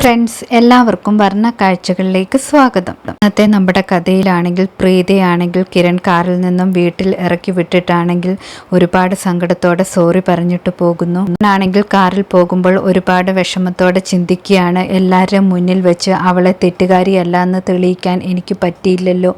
Friends, എല്ലാവർക്കും വർണ്ണ കാഴ്ചകളിലേക്ക് സ്വാഗതം. ഇന്നത്തെ നമ്മുടെ കഥയിലാണെങ്കിൽ പ്രീതിയാണെങ്കിൽ കിരൺ കാറിൽ നിന്നും വീട്ടിൽ ഇറക്കി വിട്ടിട്ടാണെങ്കിൽ ഒരുപാട് സങ്കടത്തോടെ സോറി പറഞ്ഞിട്ട് പോകുന്നു. ആണെങ്കിൽ കാറിൽ പോകുമ്പോൾ ഒരുപാട് വിഷമത്തോടെ ചിന്തിക്കുകയാണ്, എല്ലാവരും മുന്നിൽ വെച്ച് അവളെ തെറ്റുകാരിയല്ല എന്ന് തെളിയിക്കാൻ എനിക്ക് പറ്റിയില്ലല്ലോ,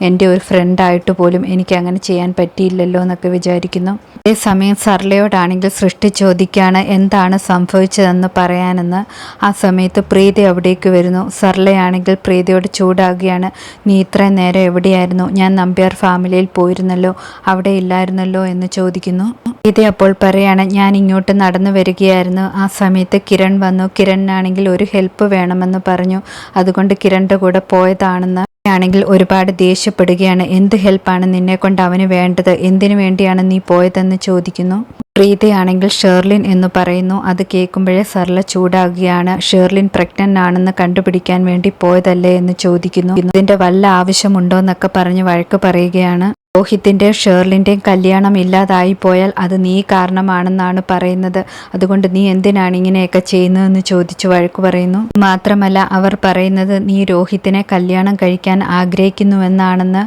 എൻ്റെ ഒരു ഫ്രണ്ടായിട്ട് പോലും എനിക്ക് അങ്ങനെ ചെയ്യാൻ പറ്റിയില്ലല്ലോ എന്നൊക്കെ വിചാരിക്കുന്നു. അതേസമയം സർലയോടാണെങ്കിൽ സൃഷ്ടി ചോദിക്കുകയാണ് എന്താണ് സംഭവിച്ചതെന്ന് പറയാനെന്ന്. ആ സമയത്ത് പ്രീതി അവിടേക്ക് വരുന്നു. സർലയാണെങ്കിൽ പ്രീതിയോട് ചൂടാകുകയാണ്, നീ ഇത്രയും നേരം എവിടെയായിരുന്നു? ഞാൻ നമ്പ്യാർ ഫാമിലിയിൽ പോയിരുന്നല്ലോ, അവിടെ ഇല്ലായിരുന്നല്ലോ എന്ന് ചോദിക്കുന്നു. പ്രീതി അപ്പോൾ പറയാണ്, ഞാൻ ഇങ്ങോട്ട് നടന്നു വരികയായിരുന്നു. ആ സമയത്ത് കിരൺ വന്നു. കിരണിനാണെങ്കിൽ ഒരു ഹെൽപ്പ് വേണമെന്ന് പറഞ്ഞു, അതുകൊണ്ട് കിരണിൻ്റെ കൂടെ പോയതാണെന്ന് ആണെങ്കിൽ ഒരുപാട് ദേഷ്യപ്പെടുകയാണ്. എന്ത് ഹെൽപ്പാണ് നിന്നെ കൊണ്ട് അവന് വേണ്ടത്? എന്തിനു വേണ്ടിയാണ് നീ പോയതെന്ന് ചോദിക്കുന്നു. പ്രീതിയാണെങ്കിൽ ഷേർലിൻ എന്ന് പറയുന്നു. അത് കേൾക്കുമ്പോഴേ സർല ചൂടാകുകയാണ്. ഷേർലിൻ പ്രഗ്നന്റ് ആണെന്ന് കണ്ടുപിടിക്കാൻ വേണ്ടി പോയതല്ലേ എന്ന് ചോദിക്കുന്നു. ഇതിന്റെ വല്ല ആവശ്യമുണ്ടോ എന്നൊക്കെ പറഞ്ഞ് വഴക്ക് പറയുകയാണ്. രോഹിത്തിൻ്റെയും ഷേർലിൻ്റെയും കല്യാണം ഇല്ലാതായി പോയാൽ അത് നീ കാരണമാണെന്നാണ് പറയുന്നത്, അതുകൊണ്ട് നീ എന്തിനാണ് ഇങ്ങനെയൊക്കെ ചെയ്യുന്നതെന്ന് ചോദിച്ച് വഴക്ക് പറയുന്നു. മാത്രമല്ല അവർ പറയുന്നത് നീ രോഹിത്തിനെ കല്യാണം കഴിക്കാൻ ആഗ്രഹിക്കുന്നുവെന്നാണെന്ന്.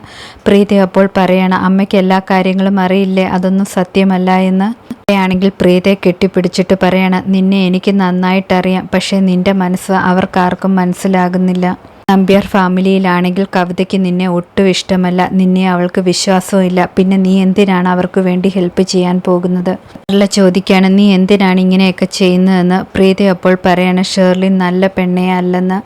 പ്രീതി അപ്പോൾ പറയണം, അമ്മയ്ക്ക് എല്ലാ കാര്യങ്ങളും അറിയില്ലേ, അതൊന്നും സത്യമല്ല എന്ന്. ആണെങ്കിൽ പ്രീതയെ കെട്ടിപ്പിടിച്ചിട്ട് പറയണം, നിന്നെ എനിക്ക് നന്നായിട്ടറിയാം, പക്ഷേ നിന്റെ മനസ്സ് അവർക്കാർക്കും മനസ്സിലാകുന്നില്ല. നമ്പ്യാർ ഫാമിലിയിലാണെങ്കിൽ കവിതയ്ക്ക് നിന്നെ ഒട്ടും ഇഷ്ടമല്ല, നിന്നെ അവൾക്ക് വിശ്വാസവും ഇല്ല, പിന്നെ നീ എന്തിനാണ് അവർക്ക് വേണ്ടി ഹെൽപ്പ് ചെയ്യാൻ പോകുന്നത്? നല്ല ചോദിക്കുകയാണ്, നീ എന്തിനാണ് ഇങ്ങനെയൊക്കെ ചെയ്യുന്നതെന്ന്. പ്രീതി അപ്പോൾ പറയാണ്, ഷേർലിൻ നല്ല പെണ്ണേ അല്ലെന്ന്,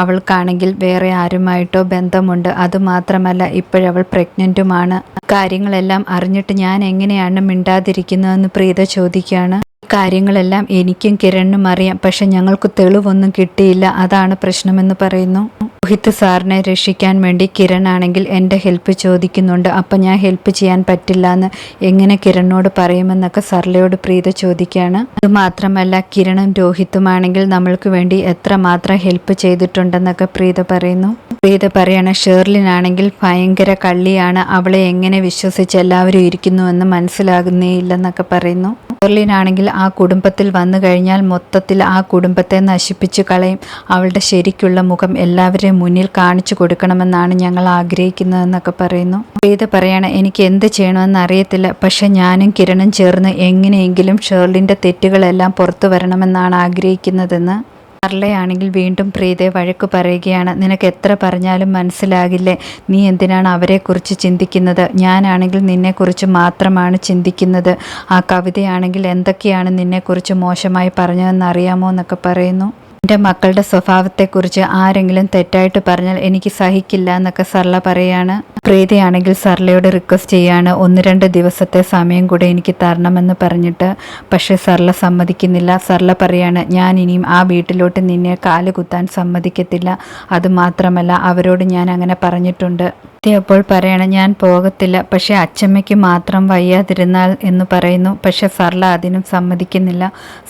അവൾക്കാണെങ്കിൽ വേറെ ആരുമായിട്ടോ ബന്ധമുണ്ട്, അതുമാത്രമല്ല ഇപ്പോഴവൾ പ്രഗ്നൻറ്റുമാണ്. കാര്യങ്ങളെല്ലാം അറിഞ്ഞിട്ട് ഞാൻ എങ്ങനെയാണ് മിണ്ടാതിരിക്കുന്നതെന്ന് പ്രീത ചോദിക്കുകയാണ്. കാര്യങ്ങളെല്ലാം എനിക്കും കിരണിനും അറിയാം, പക്ഷെ ഞങ്ങൾക്ക് തെളിവൊന്നും കിട്ടിയില്ല, അതാണ് പ്രശ്നമെന്ന് പറയുന്നു. രോഹിത് സാറിനെ രക്ഷിക്കാൻ വേണ്ടി കിരൺ ആണെങ്കിൽ എൻ്റെ ഹെൽപ്പ് ചോദിക്കുന്നുണ്ട്, അപ്പം ഞാൻ ഹെൽപ്പ് ചെയ്യാൻ പറ്റില്ല എന്ന് എങ്ങനെ കിരണിനോട് പറയുമെന്നൊക്കെ സർലയോട് പ്രീത ചോദിക്കുകയാണ്. അതുമാത്രമല്ല കിരണും രോഹിത്തുമാണെങ്കിൽ നമ്മൾക്ക് വേണ്ടി എത്രമാത്രം ഹെൽപ്പ് ചെയ്തിട്ടുണ്ടെന്നൊക്കെ പ്രീത പറയുന്നു. പ്രീത പറയാണ്, ഷേർലിനാണെങ്കിൽ ഭയങ്കര കള്ളിയാണ്, അവളെ എങ്ങനെ വിശ്വസിച്ച് എല്ലാവരും ഇരിക്കുന്നുവെന്ന് മനസ്സിലാകുന്നേ ഇല്ലെന്നൊക്കെ പറയുന്നു. ഷേർലിനാണെങ്കിൽ ആ കുടുംബത്തിൽ വന്നു കഴിഞ്ഞാൽ മൊത്തത്തിൽ ആ കുടുംബത്തെ നശിപ്പിച്ചു കളയും, അവളുടെ ശരിക്കുള്ള മുഖം എല്ലാവരെയും മുന്നിൽ കാണിച്ചു കൊടുക്കണമെന്നാണ് ഞങ്ങൾ ആഗ്രഹിക്കുന്നതെന്നൊക്കെ പറയുന്നു. പ്രീത പറയാണ്, എനിക്ക് എന്ത് ചെയ്യണമെന്ന് അറിയത്തില്ല, പക്ഷെ ഞാനും കിരണും ചേർന്ന് എങ്ങനെയെങ്കിലും ഷേർലിൻ്റെ തെറ്റുകളെല്ലാം പുറത്തു വരണമെന്നാണ് ആഗ്രഹിക്കുന്നതെന്ന്. സർലയാണെങ്കിൽ വീണ്ടും പ്രീതയെ വഴക്ക് പറയുകയാണ്, നിനക്ക് എത്ര പറഞ്ഞാലും മനസ്സിലാകില്ലേ, നീ എന്തിനാണ് അവരെക്കുറിച്ച് ചിന്തിക്കുന്നത്? ഞാനാണെങ്കിൽ നിന്നെക്കുറിച്ച് മാത്രമാണ് ചിന്തിക്കുന്നത്. ആ കവിതയാണെങ്കിൽ എന്തൊക്കെയാണ് നിന്നെക്കുറിച്ച് മോശമായി പറഞ്ഞതെന്ന് അറിയാമോ എന്നൊക്കെ പറയുന്നു. എൻ്റെ മക്കളുടെ സ്വഭാവത്തെക്കുറിച്ച് ആരെങ്കിലും തെറ്റായിട്ട് പറഞ്ഞാൽ എനിക്ക് സഹിക്കില്ല എന്നൊക്കെ സർല പറയാണ്. പ്രീതിയാണെങ്കിൽ സർലയോട് റിക്വസ്റ്റ് ചെയ്യാണ്, 1-2 ദിവസത്തെ സമയം കൂടെ എനിക്ക് തരണമെന്ന് പറഞ്ഞിട്ട്. പക്ഷേ സർല സമ്മതിക്കുന്നില്ല. സർല പറയാണ്, ഞാൻ ഇനിയും ആ വീട്ടിലോട്ട് നിന്നെ കാലുകുത്താൻ സമ്മതിക്കത്തില്ല, അതുമാത്രമല്ല അവരോട് ഞാൻ അങ്ങനെ പറഞ്ഞിട്ടുണ്ട്. അപ്പോൾ പറയണം, ഞാൻ പോകത്തില്ല, പക്ഷേ അച്ചമ്മയ്ക്ക് മാത്രം വയ്യാതിരുന്നാൽ എന്ന് പറയുന്നു. പക്ഷെ സർല അതിനും സമ്മതിക്കുന്നില്ല.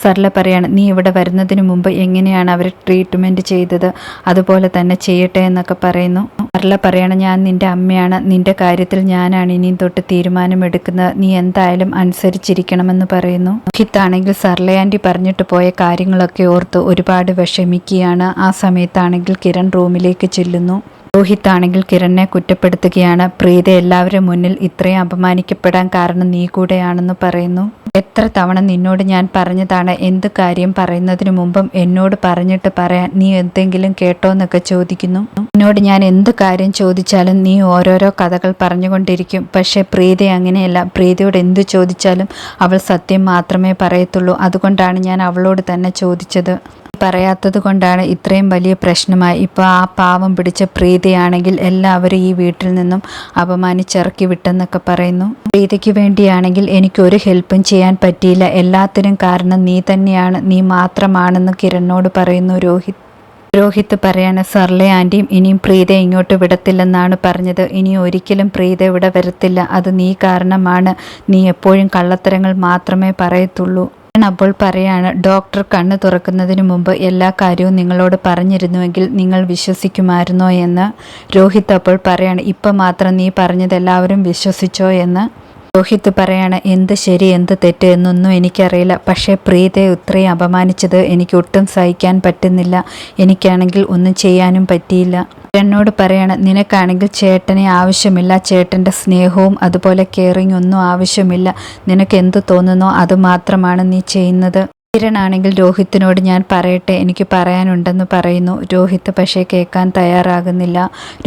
സർല പറയാണ്, നീ ഇവിടെ വരുന്നതിന് മുമ്പ് എങ്ങനെയാണ് അവർ ട്രീറ്റ്മെൻറ്റ് ചെയ്തത്, അതുപോലെ തന്നെ ചെയ്യട്ടെ എന്നൊക്കെ പറയുന്നു. സർല പറയണം, ഞാൻ നിൻ്റെ അമ്മയാണ്, നിൻ്റെ കാര്യത്തിൽ ഞാനാണ് ഇനിയും തൊട്ട് തീരുമാനമെടുക്കുന്നത്, നീ എന്തായാലും അനുസരിച്ചിരിക്കണമെന്ന് പറയുന്നു. ഹിത്താണെങ്കിൽ സർല ആൻറ്റി പറഞ്ഞിട്ട് പോയ കാര്യങ്ങളൊക്കെ ഓർത്ത് ഒരുപാട് വിഷമിക്കുകയാണ്. ആ സമയത്താണെങ്കിൽ കിരൺ റൂമിലേക്ക് ചെല്ലുന്നു. രോഹിത് ആണെങ്കിൽ കിരണിനെ കുറ്റപ്പെടുത്തുകയാണ്. പ്രീത എല്ലാവരും മുന്നിൽ ഇത്രയും അപമാനിക്കപ്പെടാൻ കാരണം നീ കൂടെയാണെന്ന് പറയുന്നു. എത്ര തവണ നിന്നോട് ഞാൻ പറഞ്ഞതാണ്, എന്ത് കാര്യം പറയുന്നതിന് മുമ്പും എന്നോട് പറഞ്ഞിട്ട് പറയാൻ, നീ എന്തെങ്കിലും കേട്ടോ എന്നൊക്കെ ചോദിക്കുന്നു. എന്നോട് ഞാൻ എന്ത് കാര്യം ചോദിച്ചാലും നീ ഓരോരോ കഥകൾ പറഞ്ഞുകൊണ്ടിരിക്കും, പക്ഷേ പ്രീത അങ്ങനെയല്ല, പ്രീതയോട് എന്ത് ചോദിച്ചാലും അവൾ സത്യം മാത്രമേ പറയത്തുള്ളൂ, അതുകൊണ്ടാണ് ഞാൻ അവളോട് തന്നെ ചോദിച്ചത്. പറയാത്തത് കൊണ്ടാണ് ഇത്രയും വലിയ പ്രശ്നമായി. ഇപ്പോൾ ആ പാവം പിടിച്ച പ്രീതിയാണെങ്കിൽ എല്ലാവരും ഈ വീട്ടിൽ നിന്നും അപമാനിച്ചിറക്കി വിട്ടെന്നൊക്കെ പറയുന്നു. പ്രീതിക്ക് വേണ്ടിയാണെങ്കിൽ എനിക്കൊരു ഹെൽപ്പും ചെയ്യാൻ പറ്റിയില്ല, എല്ലാത്തിനും കാരണം നീ തന്നെയാണ്, നീ മാത്രമാണെന്ന് കിരണിനോട് പറയുന്നു രോഹിത് പറയാണ്, സർല ആൻറ്റിയും ഇനിയും പ്രീതയെ ഇങ്ങോട്ട് വിടത്തില്ലെന്നാണ് പറഞ്ഞത്, ഇനി ഒരിക്കലും പ്രീത ഇവിടെ വരത്തില്ല, അത് നീ കാരണമാണ്, നീ എപ്പോഴും കള്ളത്തരങ്ങൾ മാത്രമേ പറയത്തുള്ളൂ. അപ്പോൾ പറയാണ്, ഡോക്ടർ കണ്ണ് തുറക്കുന്നതിന് മുമ്പ് എല്ലാ കാര്യവും നിങ്ങളോട് പറഞ്ഞിരുന്നുവെങ്കിൽ നിങ്ങൾ വിശ്വസിക്കുമായിരുന്നോ എന്ന്. രോഹിത് അപ്പോൾ പറയാണ്, ഇപ്പം മാത്രം നീ പറഞ്ഞത് എല്ലാവരും വിശ്വസിച്ചോ എന്ന്. രോഹിത് പറയാണ് എന്ത് ശരി എന്ത് തെറ്റ് എന്നൊന്നും എനിക്കറിയില്ല, പക്ഷേ പ്രീതയെ ഇത്രയും അപമാനിച്ചത് എനിക്ക് ഒട്ടും സഹിക്കാൻ പറ്റുന്നില്ല. എനിക്കാണെങ്കിൽ ഒന്നും ചെയ്യാനും പറ്റിയില്ല. എന്നോട് പറയാണ് നിനക്കാണെങ്കിൽ ചേട്ടനെ ആവശ്യമില്ല, ചേട്ടൻ്റെ സ്നേഹവും അതുപോലെ കെയറിങ് ഒന്നും ആവശ്യമില്ല, നിനക്ക് എന്ത് തോന്നുന്നോ അത് മാത്രമാണ് നീ ചെയ്യുന്നത്. കിരണാണെങ്കിൽ രോഹിത്തിനോട് ഞാൻ പറയട്ടെ, എനിക്ക് പറയാനുണ്ടെന്ന് പറയുന്നു. രോഹിത്ത് പക്ഷേ കേൾക്കാൻ തയ്യാറാകുന്നില്ല.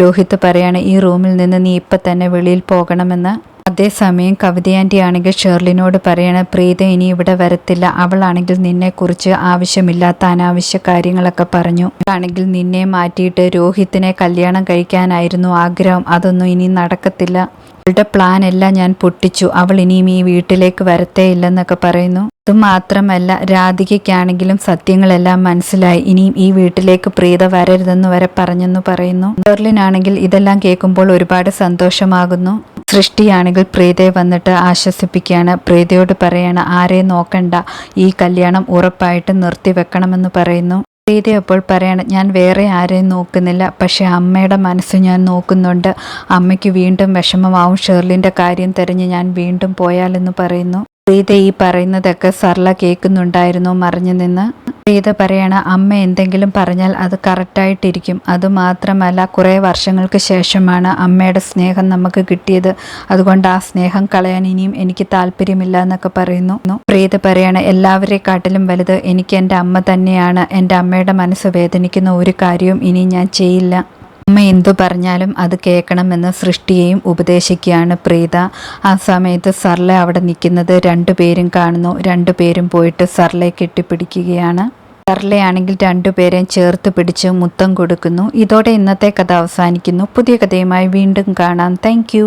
രോഹിത്ത് പറയാണ് ഈ റൂമിൽ നിന്ന് നീ ഇപ്പം തന്നെ വെളിയിൽ പോകണമെന്ന്. അതേസമയം കവിത ആൻറ്റി ആണെങ്കിൽ ഷെർലിനോട് പറയണ പ്രീത ഇനി ഇവിടെ വരത്തില്ല, അവളാണെങ്കിൽ നിന്നെക്കുറിച്ച് ആവശ്യമില്ലാത്ത അനാവശ്യ കാര്യങ്ങളൊക്കെ പറഞ്ഞു. ആണെങ്കിൽ നിന്നെ മാറ്റിയിട്ട് രോഹിത്തിനെ കല്യാണം കഴിക്കാനായിരുന്നു ആഗ്രഹം, അതൊന്നും ഇനി നടക്കത്തില്ല. അവളുടെ പ്ലാൻ എല്ലാം ഞാൻ പൊട്ടിച്ചു, അവൾ ഇനിയും ഈ വീട്ടിലേക്ക് വരത്തേ ഇല്ലെന്നൊക്കെ പറയുന്നു. അതുമാത്രമല്ല രാധികയ്ക്കാണെങ്കിലും സത്യങ്ങളെല്ലാം മനസ്സിലായി, ഇനിയും ഈ വീട്ടിലേക്ക് പ്രീത വരരുതെന്ന് വരെ പറഞ്ഞെന്ന് പറയുന്നു. ഷെർലിനാണെങ്കിൽ ഇതെല്ലാം കേൾക്കുമ്പോൾ ഒരുപാട് സന്തോഷമാകുന്നു. സൃഷ്ടിയാണെങ്കിൽ പ്രീതയെ വന്നിട്ട് ആശ്വസിപ്പിക്കുകയാണ്. പ്രീതയോട് പറയാണ് ആരെയും നോക്കണ്ട, ഈ കല്യാണം ഉറപ്പായിട്ട് നിർത്തിവെക്കണമെന്ന് പറയുന്നു. പ്രീത അപ്പോൾ പറയാണ് ഞാൻ വേറെ ആരെയും നോക്കുന്നില്ല, പക്ഷെ അമ്മയുടെ മനസ്സ് ഞാൻ നോക്കുന്നുണ്ട്, അമ്മയ്ക്ക് വീണ്ടും വിഷമമാവും ഷെർലിൻ്റെ കാര്യം തിരഞ്ഞ് ഞാൻ വീണ്ടും പോയാലെന്ന് പറയുന്നു. പ്രീത ഈ പറയുന്നതൊക്കെ സർല കേൾക്കുന്നുണ്ടായിരുന്നു മറിഞ്ഞു നിന്ന്. പ്രീത പറയണ അമ്മ എന്തെങ്കിലും പറഞ്ഞാൽ അത് കറക്റ്റായിട്ടിരിക്കും, അതുമാത്രമല്ല കുറേ വർഷങ്ങൾക്ക് ശേഷമാണ് അമ്മയുടെ സ്നേഹം നമുക്ക് കിട്ടിയത്, അതുകൊണ്ട് ആ സ്നേഹം കളയാൻ ഇനിയും എനിക്ക് താല്പര്യമില്ല എന്നൊക്കെ പറയുന്നു. പ്രീത പറയണ എല്ലാവരെക്കാട്ടിലും വലുത് എനിക്ക് എൻ്റെ അമ്മ തന്നെയാണ്, എൻ്റെ അമ്മയുടെ മനസ്സ് വേദനിക്കുന്ന ഒരു കാര്യവും ഇനി ഞാൻ ചെയ്യില്ല. അമ്മ എന്തു പറഞ്ഞാലും അത് കേൾക്കണമെന്ന് സൃഷ്ടിയെയും ഉപദേശിക്കുകയാണ് പ്രീത. ആ സമയത്ത് സർല അവിടെ നിൽക്കുന്നത് രണ്ടുപേരും കാണുന്നു. രണ്ടുപേരും പോയിട്ട് സർലയെ കെട്ടിപ്പിടിക്കുകയാണ്. സർലയാണെങ്കിൽ രണ്ടുപേരെയും ചേർത്ത് പിടിച്ച് മുത്തം കൊടുക്കുന്നു. ഇതോടെ ഇന്നത്തെ കഥ അവസാനിക്കുന്നു. പുതിയ കഥയുമായി വീണ്ടും കാണാം. താങ്ക്